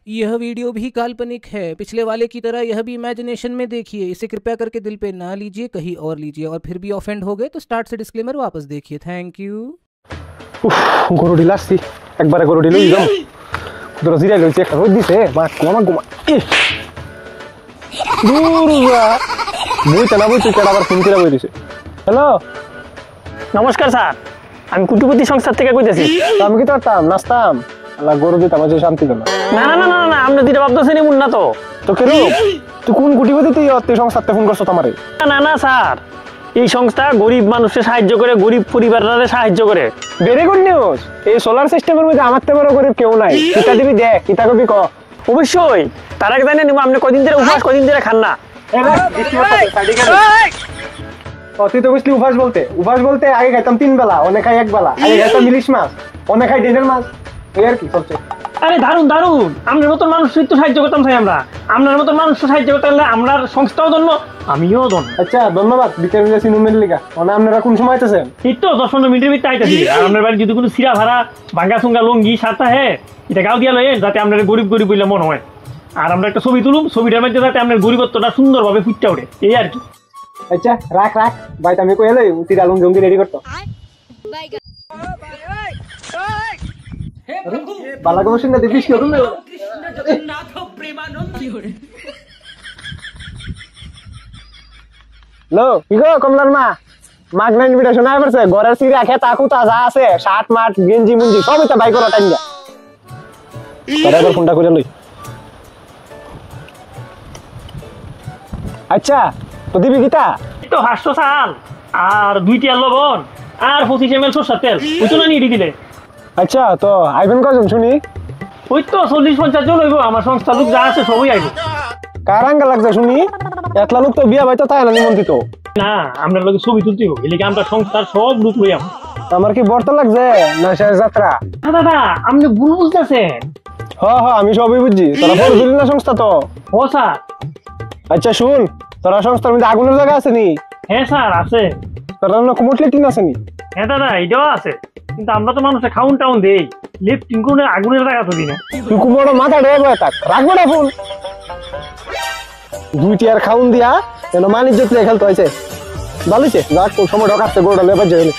यह वीडियो भी काल्पनिक है। पिछले वाले की तरह यह भी इमेजिनेशन में देखिए। इसे कृपया करके दिल पे ना लीजिए, कहीं और लीजिए। और फिर भी ऑफेंड हो गए तो स्टार्ट से डिस्क्लेमर वापस देखिए। Thank you. গরু ঢিলাচ্ছি একবারে গরু ঢিলে যাও তোরা জিরা গেছে একটা রোদ দিছে মা কোমা কোমা দুরুয়া বইতে না বইতে কেডা আবার ফোন করে বই দিছে। হ্যালো নমস্কার স্যার, আমি কুটিপতি সংস্থার থেকে কইতেছি। আমি কি করতাম নাচতাম আল্লাহ গরু দিতাম যে শান্তি পেল না না না না না, আপনি যেটা ভাবতেছেন এমন না তো। তো কেন তুই কোন কুটিপতি তুই সংস্থাতে ফোন করছো তোমারে? না না স্যার, এই সংস্থা গরিব মানুষকে সাহায্য করে, গরিব পরিবাররা সাহায্য করে। Very good news. এই সোলার সিস্টেমের মধ্যে আমার থেকে বড় গরিব কেউ নাই। কিতা দিবি দেখ কিতা কবি ক। অবশ্যই তার আগে জানেন আপনি কদিন ধরে উপাস, কদিন ধরে খান না। তুই তো বুঝলি উপাস বলতে আগে খাইতাম 3 বেলা, অনেক খাই 1 বেলা, আগে খাইতাম ইলিশ মাছ, অনেক খাই ডেনের মাছ, এই আর কি চলছে। আরে দারুন দারুন, আপনার মতন মানুষই তো সাহায্য করতাম চাই আমরা। আপনার মতন মানুষ সাহায্য করতে হলে আমরা সংস্থাও ধন্য, আমিও ধন্য। আচ্ছা ধন্যবাদ। বিকেল সিনেমের লিগা মানে আপনারা কোন সময় আইতেছেন? এই তো 10-15 মিনিটের ভিতরে আইতাছি। আর আপনার বাড়ি যদি কোনো সিরা ভাড়া ভাঙ্গা সুঙ্গা লঙ্গি সাথা হ্যাঁ এটা গাও দিয়া লয়ে যাতে আপনার গরিব গরিব বলে মনে হয়। আর আমরা একটা ছবি তুলুম, ছবিটার মধ্যে যাতে আপনার গরিবত্বটা সুন্দরভাবে ফুটে ওঠে, এই আর কি। আচ্ছা রাখ ভাই, আমি কই এলাই সিরা লঙ্গি রেডি করতো। বালা কোন সিন না দেখিস কেউ না। কৃষ্ণ জগন্নাথ প্রেমানন্দ লো কি গো কমলার মা মাগনা ইনভিটেশন আই পড়ছে। ঘরের সিরা খেতা খুতা যা আছে শার্ট মাট গেঞ্জি মুঞ্জি সবই তো বাই করো টাইম যা। তারে আবার ফোনটা করে লই। আচ্ছা তো দিবি কিতা? তো 500 চাল আর 2 টিয়া লবণ আর 25 ml সরষের তেল ওইতো না নিয়ে দিলে। আচ্ছা তো আইবেন কজন শুনি? ওই তো 40-50 জন হইব। আমার সংস্থার লোক যা আছে সবই আইব। কার আঙ্গা লাগছে শুনি? একলা লোক তো বিয়া বাইতো তাই না নিমন্ত্রিত না, আপনার লোক ছবি তুলতে হবে, এলিকে আমরা সংস্থার সব লোক লইয়াম। আমার কি বর্ত লাগছে না শেষ যাত্রা? না দাদা, আপনি ভুল বুঝতেছেন। হ আমি সবই বুঝছি। তোরা বড় দিলি না সংস্থা তো? ও স্যার। আচ্ছা শুন, তোরা সংস্থার মধ্যে আগুনের জায়গা আছে নি? হ্যাঁ স্যার আছে। তোরা না কুমটলি টিন আছে নি? হ্যাঁ দাদা এটাও আছে, কিন্তু আমরা তো মানুষের খাউন টাউন দেই, লিফটিং করে আগুনের জায়গা তো দিই না। তুই কুমড়ো মাথা ডেবে থাক, রাখবো না ফোন। 2 টিয়ার খাউন দিয়া যেন মানিজ্য খেলতে হয়েছে। ভালোছে যাক সময় ঢকাচ্ছে গোড়া লেবার যাবে।